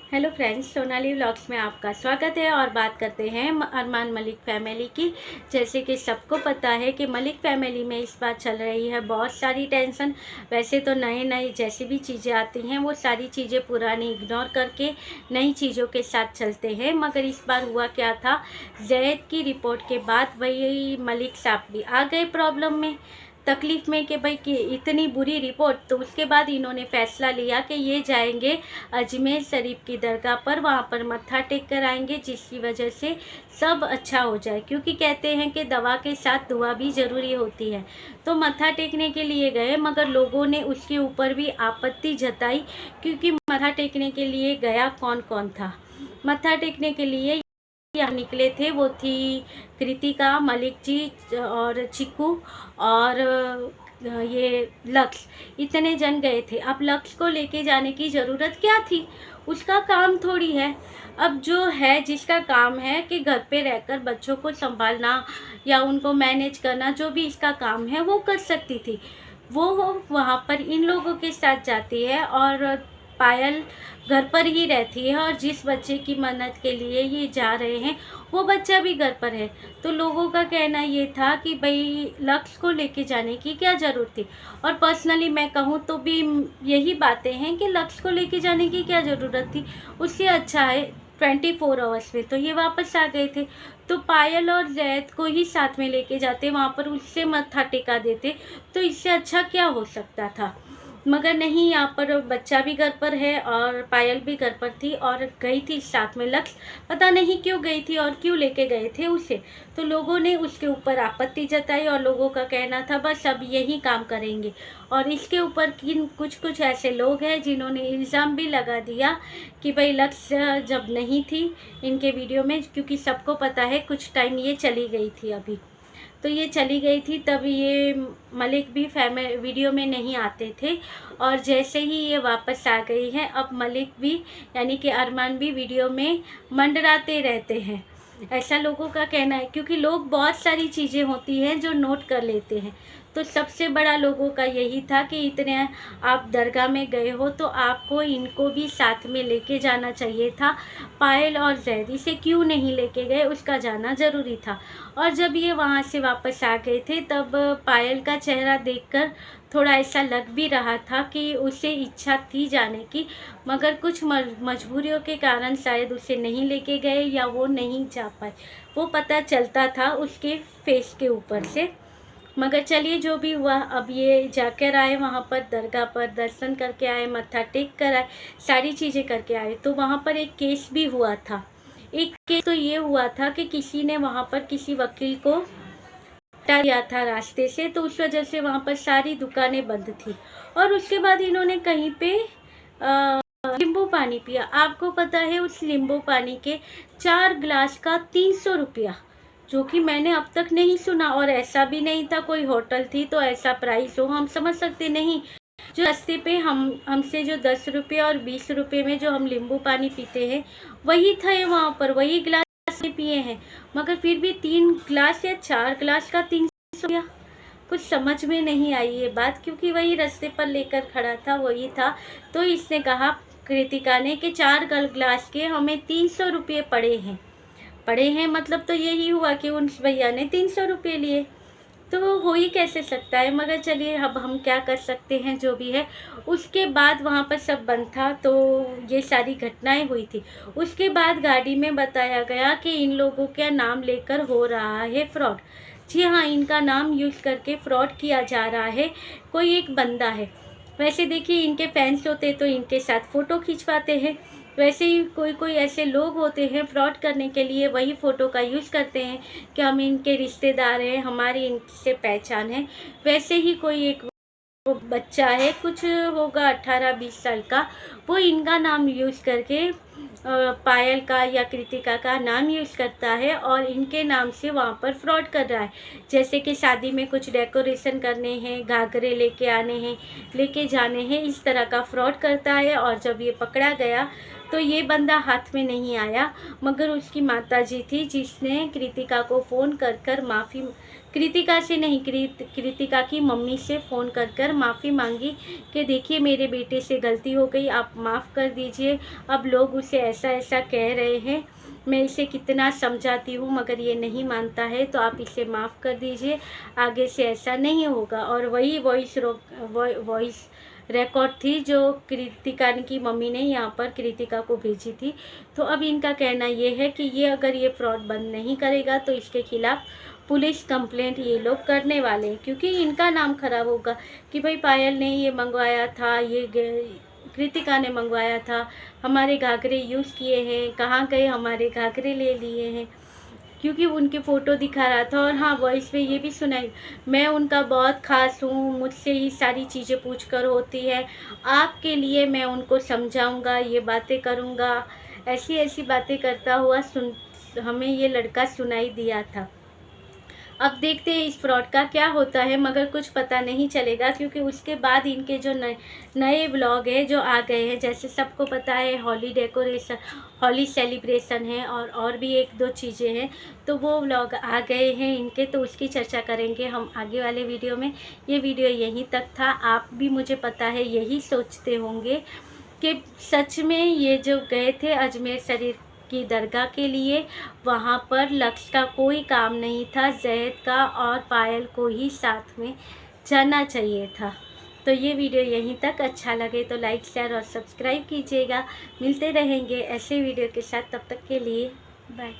Hello friends, Sonali vlogs में आपका स्वागत है। और बात करते हैं अरमान मलिक फैमिली की। जैसे कि सबको पता है कि मलिक फैमिली में इस बार चल रही है बहुत सारी टेंशन। वैसे तो नए नए जैसी भी चीज़ें आती हैं वो सारी चीज़ें पुरानी इग्नोर करके नई चीज़ों के साथ चलते हैं, मगर इस बार हुआ क्या था, जैद की रिपोर्ट के बाद वही मलिक साहब भी आ गए प्रॉब्लम में, तकलीफ़ में कि भाई कि इतनी बुरी रिपोर्ट। तो उसके बाद इन्होंने फ़ैसला लिया कि ये जाएंगे अजमेर शरीफ की दरगाह पर, वहाँ पर मत्था टेक कर आएंगे, जिसकी वजह से सब अच्छा हो जाए। क्योंकि कहते हैं कि दवा के साथ दुआ भी ज़रूरी होती है। तो मत्था टेकने के लिए गए, मगर लोगों ने उसके ऊपर भी आपत्ति जताई। क्योंकि मत्था टेकने के लिए गया कौन कौन था? मत्था टेकने के लिए यहाँ निकले थे, वो थी कृतिका, मलिक जी और चिक्कू और ये लक्ष्य, इतने जन गए थे। अब लक्ष्य को लेके जाने की ज़रूरत क्या थी? उसका काम थोड़ी है। अब जो है, जिसका काम है कि घर पे रहकर बच्चों को संभालना या उनको मैनेज करना, जो भी इसका काम है वो कर सकती थी। वो वहाँ पर इन लोगों के साथ जाती है और पायल घर पर ही रहती है, और जिस बच्चे की मन्नत के लिए ये जा रहे हैं वो बच्चा भी घर पर है। तो लोगों का कहना ये था कि भाई लक्ष्य को लेके जाने की क्या ज़रूरत थी। और पर्सनली मैं कहूँ तो भी यही बातें हैं कि लक्ष्य को लेके जाने की क्या ज़रूरत थी। उससे अच्छा है 24 आवर्स में तो ये वापस आ गए थे। तो पायल और जैद को ही साथ में लेके जाते, वहाँ पर उससे मत्था टेका देते, तो इससे अच्छा क्या हो सकता था। मगर नहीं, यहाँ पर बच्चा भी घर पर है और पायल भी घर पर थी और गई थी साथ में लक्ष्य। पता नहीं क्यों गई थी और क्यों लेके गए थे उसे। तो लोगों ने उसके ऊपर आपत्ति जताई और लोगों का कहना था बस अब यही काम करेंगे। और इसके ऊपर किन कुछ ऐसे लोग हैं जिन्होंने इल्ज़ाम भी लगा दिया कि भाई लक्ष्य जब नहीं थी इनके वीडियो में, क्योंकि सबको पता है कुछ टाइम ये चली गई थी अभी, तो ये चली गई थी तब ये मलिक भी वीडियो में नहीं आते थे। और जैसे ही ये वापस आ गई है, अब मलिक भी यानी कि अरमान भी वीडियो में मंडराते रहते हैं, ऐसा लोगों का कहना है। क्योंकि लोग बहुत सारी चीज़ें होती हैं जो नोट कर लेते हैं। तो सबसे बड़ा लोगों का यही था कि इतने आप दरगाह में गए हो तो आपको इनको भी साथ में लेके जाना चाहिए था। पायल और जैद इसे क्यों नहीं लेके गए, उसका जाना ज़रूरी था। और जब ये वहाँ से वापस आ गए थे तब पायल का चेहरा देखकर थोड़ा ऐसा लग भी रहा था कि उसे इच्छा थी जाने की, मगर कुछ मजबूरियों के कारण शायद उसे नहीं लेके गए या वो नहीं जा पाए। वो पता चलता था उसके फेस के ऊपर से। मगर चलिए जो भी हुआ, अब ये जाकर आए वहाँ पर दरगाह पर, दर्शन करके आए, मत्था टेक कर आए, सारी चीज़ें करके आए। तो वहाँ पर एक केस भी हुआ था। एक केस तो ये हुआ था कि किसी ने वहाँ पर किसी वकील को हटा दिया था रास्ते से, तो उस वजह से वहाँ पर सारी दुकानें बंद थी। और उसके बाद इन्होंने कहीं पे नींबू पानी पिया। आपको पता है उस नींबू पानी के 4 ग्लास का 300 रुपया, जो कि मैंने अब तक नहीं सुना। और ऐसा भी नहीं था कोई होटल थी तो ऐसा प्राइस हो, हम समझ सकते नहीं। जो रास्ते पे हमसे जो 10 रुपये और 20 रुपये में जो हम नींबू पानी पीते हैं वही था वहाँ पर, वही ग्लास में पिए हैं। मगर फिर भी 3 ग्लास या 4 ग्लास का 300 रुपया, कुछ समझ में नहीं आई ये बात। क्योंकि वही रास्ते पर लेकर खड़ा था, वही था। तो इसने कहा, कृतिका ने, कि 4 ग्लास के हमें 300 रुपये पड़े हैं। मतलब तो यही हुआ कि उन भैया ने 300 रुपये लिए। तो हो ही कैसे सकता है। मगर चलिए अब हम क्या कर सकते हैं, जो भी है। उसके बाद वहाँ पर सब बंद था तो ये सारी घटनाएं हुई थी। उसके बाद गाड़ी में बताया गया कि इन लोगों का नाम लेकर हो रहा है फ्रॉड। जी हाँ, इनका नाम यूज़ करके फ्रॉड किया जा रहा है। कोई एक बंदा है, वैसे देखिए इनके फैंस होते तो इनके साथ फ़ोटो खिंचवाते हैं। वैसे ही कोई कोई ऐसे लोग होते हैं फ्रॉड करने के लिए वही फ़ोटो का यूज़ करते हैं कि हम इनके रिश्तेदार हैं, हमारी इनसे पहचान है। वैसे ही कोई एक बच्चा है, कुछ होगा 18-20 साल का, वो इनका नाम यूज़ करके पायल का या कृतिका का नाम यूज़ करता है और इनके नाम से वहाँ पर फ्रॉड कर रहा है। जैसे कि शादी में कुछ डेकोरेशन करने हैं, घाघरे लेके आने हैं, लेके जाने हैं, इस तरह का फ्रॉड करता है। और जब ये पकड़ा गया तो ये बंदा हाथ में नहीं आया, मगर उसकी माताजी थी जिसने कृतिका को फ़ोन कर कर माफ़ी कृतिका से नहीं, कृतिका की मम्मी से फ़ोन कर कर माफ़ी मांगी कि देखिए मेरे बेटे से गलती हो गई, आप माफ़ कर दीजिए। अब लोग उसे ऐसा ऐसा कह रहे हैं, मैं इसे कितना समझाती हूँ मगर ये नहीं मानता है, तो आप इसे माफ़ कर दीजिए, आगे से ऐसा नहीं होगा। और वही वॉइस रिकॉर्ड थी जो कृतिका की मम्मी ने यहाँ पर कृतिका को भेजी थी। तो अब इनका कहना ये है कि ये अगर ये फ्रॉड बंद नहीं करेगा तो इसके खिलाफ़ पुलिस कंप्लेंट ये लोग करने वाले हैं, क्योंकि इनका नाम खराब होगा कि भाई पायल ने ये मंगवाया था, कृतिका ने मंगवाया था, हमारे घाघरे यूज़ किए हैं, कहाँ गए हमारे घाघरे ले लिए हैं, क्योंकि उनकी फ़ोटो दिखा रहा था। और हाँ, वॉइस में ये भी सुनाई, मैं उनका बहुत ख़ास हूँ, मुझसे ही सारी चीज़ें पूछ कर होती है, आपके लिए मैं उनको समझाऊँगा, ये बातें करूँगा, ऐसी ऐसी बातें करता हुआ हमें ये लड़का सुनाई दिया था। अब देखते हैं इस फ्रॉड का क्या होता है, मगर कुछ पता नहीं चलेगा, क्योंकि उसके बाद इनके जो नए व्लॉग है जो आ गए हैं, जैसे सबको पता है होली सेलिब्रेशन है और भी एक दो चीज़ें हैं, तो वो व्लॉग आ गए हैं इनके, तो उसकी चर्चा करेंगे हम आगे वाले वीडियो में। ये वीडियो यहीं तक था। आप भी, मुझे पता है, यही सोचते होंगे कि सच में ये जो गए थे अजमेर शरीफ की दरगाह के लिए, वहाँ पर लक्ष्य का कोई काम नहीं था, जैद का और पायल को ही साथ में जाना चाहिए था। तो ये वीडियो यहीं तक। अच्छा लगे तो लाइक, शेयर और सब्सक्राइब कीजिएगा। मिलते रहेंगे ऐसे वीडियो के साथ, तब तक के लिए बाय।